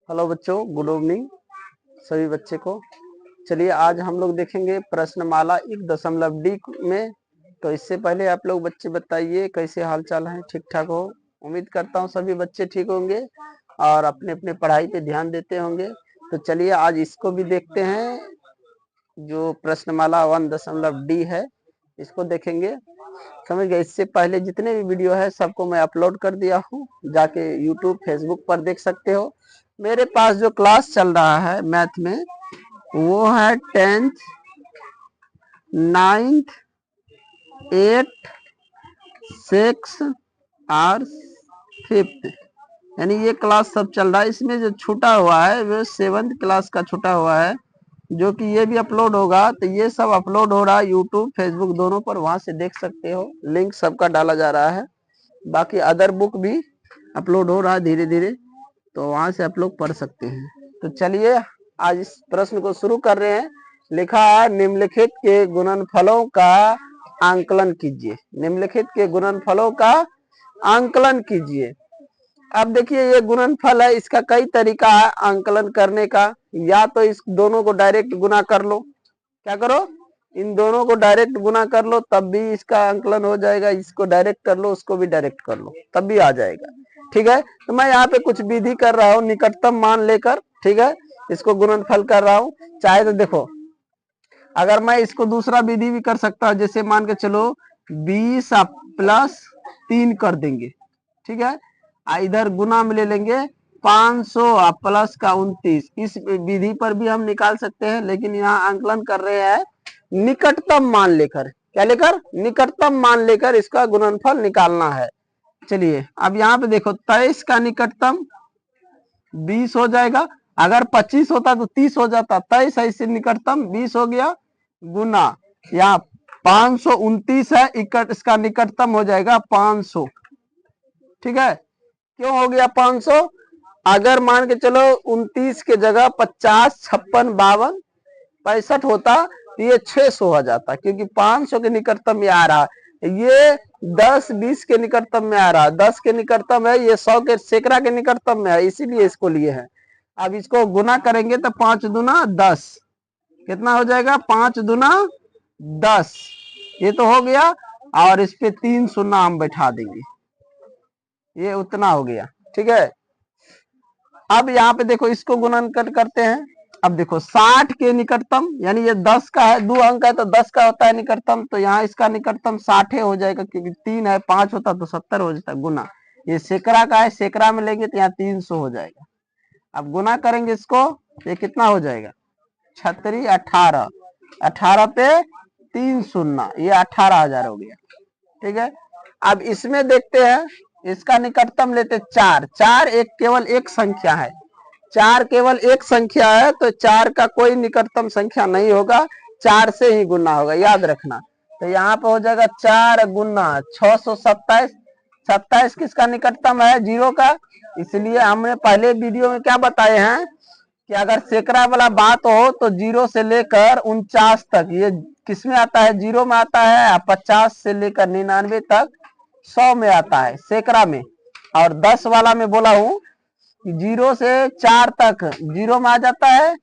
Hello बच्चों, good evening सभी बच्चे को। चलिए आज हम लोग देखेंगे प्रश्नमाला 1.D में। तो इससे पहले आप लोग बच्चे बताइए कैसे हाल चाल है, ठीक ठाक हो। उम्मीद करता हूँ सभी बच्चे ठीक होंगे और अपने अपने पढ़ाई पे ध्यान देते होंगे। तो चलिए आज इसको भी देखते हैं, जो प्रश्नमाला 1.D है इसको देखेंगे। समझ गए। इससे पहले जितने भी वीडियो है सबको मैं अपलोड कर दिया हूँ, जाके यूट्यूब फेसबुक पर देख सकते हो। मेरे पास जो क्लास चल रहा है मैथ में वो है 10th 9th 8th 6th और 5th, यानी ये क्लास सब चल रहा है। इसमें जो छूटा हुआ है वो 7th क्लास का छूटा हुआ है, जो कि ये भी अपलोड होगा। तो ये सब अपलोड हो रहा है यूट्यूब फेसबुक दोनों पर, वहां से देख सकते हो। लिंक सबका डाला जा रहा है। बाकी अदर बुक भी अपलोड हो रहा है धीरे धीरे, तो वहां से आप लोग पढ़ सकते हैं। तो चलिए आज इस प्रश्न को शुरू कर रहे हैं। लिखा है निम्नलिखित के गुणनफलों का आंकलन कीजिए। निम्नलिखित के गुणनफलों का आंकलन कीजिए। अब देखिए ये गुणनफल है, इसका कई तरीका है आंकलन करने का। या तो इस दोनों को डायरेक्ट गुना कर लो, क्या करो, इन दोनों को डायरेक्ट गुना कर लो तब भी इसका आंकलन हो जाएगा। इसको डायरेक्ट कर लो, उसको भी डायरेक्ट कर लो तब भी आ जाएगा। ठीक है, तो मैं यहाँ पे कुछ विधि कर रहा हूँ निकटतम मान लेकर। ठीक है, इसको गुणनफल कर रहा हूँ। चाहे तो देखो, अगर मैं इसको दूसरा विधि भी कर सकता हूँ, जैसे मान के चलो 20 प्लस 3 कर देंगे। ठीक है, इधर गुना में ले लेंगे 500 प्लस का 29। इस विधि पर भी हम निकाल सकते हैं, लेकिन यहाँ आंकलन कर रहे हैं निकटतम मान लेकर। क्या लेकर? निकटतम मान लेकर इसका गुणनफल निकालना है। चलिए अब यहाँ पे देखो 23 का निकटतम 20 हो जाएगा। अगर 25 होता तो 30 हो जाता। 23 है, इससे निकटतम 20 हो गया गुना। यहाँ 529 है, इसका निकटतम हो जाएगा 500। ठीक है, क्यों हो गया 500? अगर मान के चलो 29 के जगह 50 56 52 65 होता तो ये 600 हो जाता, क्योंकि 500 के निकटतम में आ रहा है। ये 10 20 के निकटतम में आ रहा है, 10 के निकटतम है, ये 100 के सैकड़ा के निकटतम में है, इसीलिए इसको लिए हैं। अब इसको गुना करेंगे तो 5 दूना 10, कितना हो जाएगा? 5 दूना 10, ये तो हो गया। और इस पे 3 शून्य हम बैठा देंगे, ये उतना हो गया। ठीक है, अब यहाँ पे देखो इसको गुणनखंड करते हैं। अब देखो 60 के निकटतम, यानी ये 10 का है, 2 अंक है तो 10 का होता है निकटतम, तो यहाँ इसका निकटतम 60 हो जाएगा, क्योंकि 3 है, 5 होता तो 70 हो जाता गुना। ये सैकड़ा का है, सैकड़ा में लेंगे तो यहाँ 300 हो जाएगा। अब गुना करेंगे इसको, ये कितना हो जाएगा? 36 18, 18 पे 3 शून्य, ये 18,000 हो गया। ठीक है, अब इसमें देखते हैं, इसका निकटतम लेते 4। 4 एक केवल एक संख्या है, 4 केवल एक संख्या है, तो 4 का कोई निकटतम संख्या नहीं होगा, 4 से ही गुना होगा, याद रखना। तो यहाँ पे हो जाएगा 4 गुना 627। 27 किसका निकटतम है? 0 का। इसलिए हमने पहले वीडियो में क्या बताए हैं कि अगर सैकड़ा वाला बात हो तो 0 से लेकर 49 तक ये किस में आता है? 0 में आता है। 50 से लेकर 99 तक 100 में आता है सैकड़ा में। और 10 वाला में बोला हूं 0 से 4 तक 0 में आ जाता है,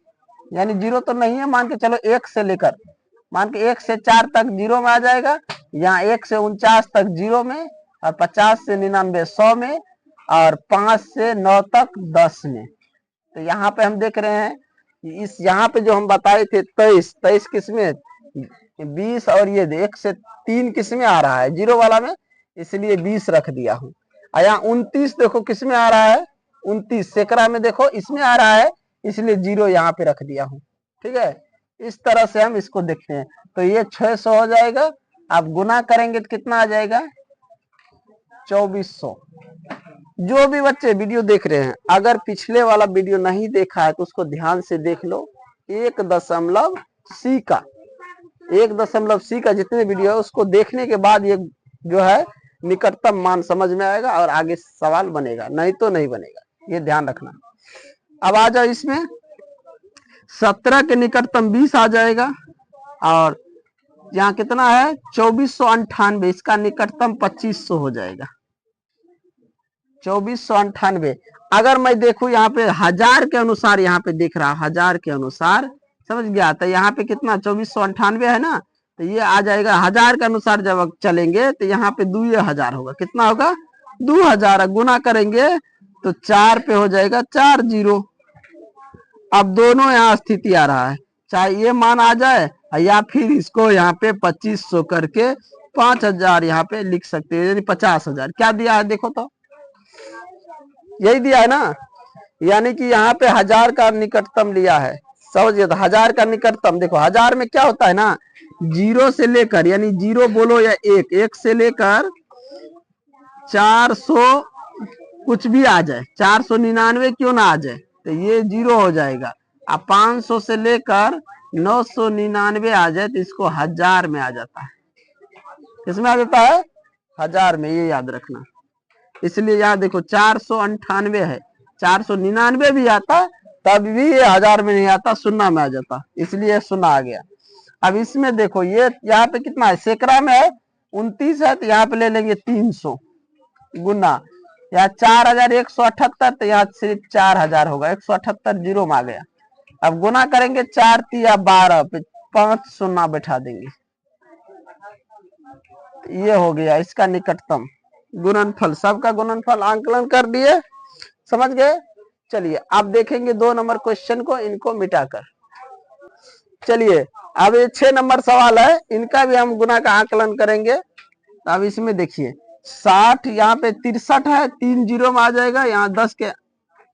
यानी 0 तो नहीं है, मान के चलो 1 से लेकर, मान के 1 से 4 तक 0 में आ जाएगा। यहाँ 1 से 49 तक 0 में, और 50 से 99 100 में, और 5 से 9 तक 10 में। तो यहाँ पे हम देख रहे हैं इस यहाँ पे जो हम बताए थे 23 किस में? 20, और ये 1 से 3 किस में आ रहा है? 0 वाला में, इसलिए 20 रख दिया हूँ। यहाँ 29 देखो किस में आ रहा है? 29 सैकड़ा में देखो इसमें आ रहा है, इसलिए 0 यहाँ पे रख दिया हूँ। ठीक है, इस तरह से हम इसको देखते हैं। तो ये 600 हो जाएगा। आप गुना करेंगे तो कितना आ जाएगा? 2400। जो भी बच्चे वीडियो देख रहे हैं, अगर पिछले वाला वीडियो नहीं देखा है तो उसको ध्यान से देख लो। 1.C का 1.C का जितने वीडियो है उसको देखने के बाद ये जो है निकटतम मान समझ में आएगा और आगे सवाल बनेगा, नहीं तो नहीं बनेगा, ये ध्यान रखना। अब आ जाओ इसमें 17 के निकटतम 20 आ जाएगा, और यहाँ कितना है? 2498, इसका निकटतम 2500 हो जाएगा। 2498। अगर मैं देखूं यहाँ पे हजार के अनुसार, यहाँ पे दिख रहा हजार के अनुसार, समझ गया। तो यहाँ पे कितना 2498 है ना, तो ये आ जाएगा हजार के अनुसार। जब चलेंगे तो यहाँ पे 2000 होगा, कितना होगा 2000। गुना करेंगे तो 4 पे हो जाएगा 4 जीरो। अब दोनों यहाँ स्थिति आ रहा है, चाहे ये मान आ जाए या फिर इसको यहाँ पे 2500 करके 5000 यहाँ पे लिख सकते हैं, यानी 50,000। क्या दिया है देखो तो, यही दिया है ना, यानी कि यहाँ पे हजार का निकटतम लिया है। समझिए, तो हजार का निकटतम देखो, हजार में क्या होता है ना, जीरो से लेकर, यानी जीरो बोलो या एक, एक से लेकर 400 कुछ भी आ जाए, 499 क्यों ना आ जाए, तो ये जीरो हो जाएगा। अब 500 से लेकर 999 आ जाए तो इसको हजार में आ जाता है। किसमें आ जाता है, हजार में, ये याद रखना। इसलिए यहाँ देखो 498 है, 499 भी आता तब भी ये हजार में नहीं आता, सुन्ना में आ जाता, इसलिए सुन्ना आ गया। अब इसमें देखो ये यहाँ पे कितना है, सैकड़ा में है 29 है, तो यहाँ पे ले लेंगे 300 गुना, या 4178, तो यहाँ सिर्फ 4000 होगा, 178 जीरो में आ गया। अब गुना करेंगे 4 तिया 12 पे 5 सुन्ना बैठा देंगे, ये हो गया इसका निकटतम गुणनफल। सबका गुणनफल आंकलन कर दिए, समझ गए। चलिए अब देखेंगे 2 नंबर क्वेश्चन को, इनको मिटाकर। चलिए अब ये 6 नंबर सवाल है, इनका भी हम गुना का आंकलन करेंगे। अब इसमें देखिए 60 यहाँ पे 63 है, 3 जीरो में आ जाएगा। यहाँ 10 के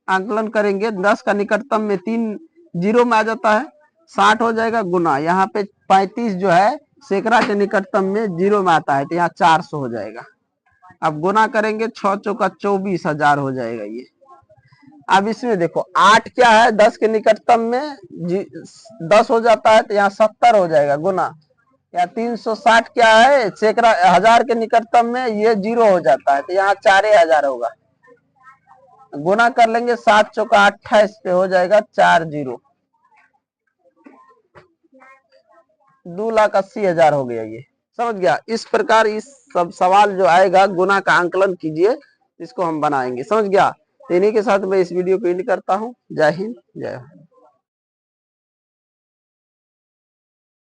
आंकलन करेंगे, 10 का निकटतम में 3 जीरो में आ जाता है, 60 हो जाएगा गुना। यहाँ पे 35 जो है सैकड़ा के निकटतम में जीरो में आता है, तो यहाँ 400 हो जाएगा। अब गुना करेंगे 6 चौका 24,000 हो जाएगा ये। अब इसमें देखो 8 क्या है 10 के निकटतम में 10 हो जाता है, तो यहाँ 70 हो जाएगा गुना। या 360 क्या है सैकड़ा हजार के निकटतम में, ये जीरो हो जाता है, तो यहाँ 4000 होगा। गुना कर लेंगे 7 चौका 28 पे हो जाएगा 4 जीरो, 2,80,000 हो गया ये। समझ गया। इस प्रकार इस सब सवाल जो आएगा गुना का आंकलन कीजिए, इसको हम बनाएंगे। समझ गया। तो इन्हीं के साथ मैं इस वीडियो को एंड करता हूँ। जय हिंद, जय भारत।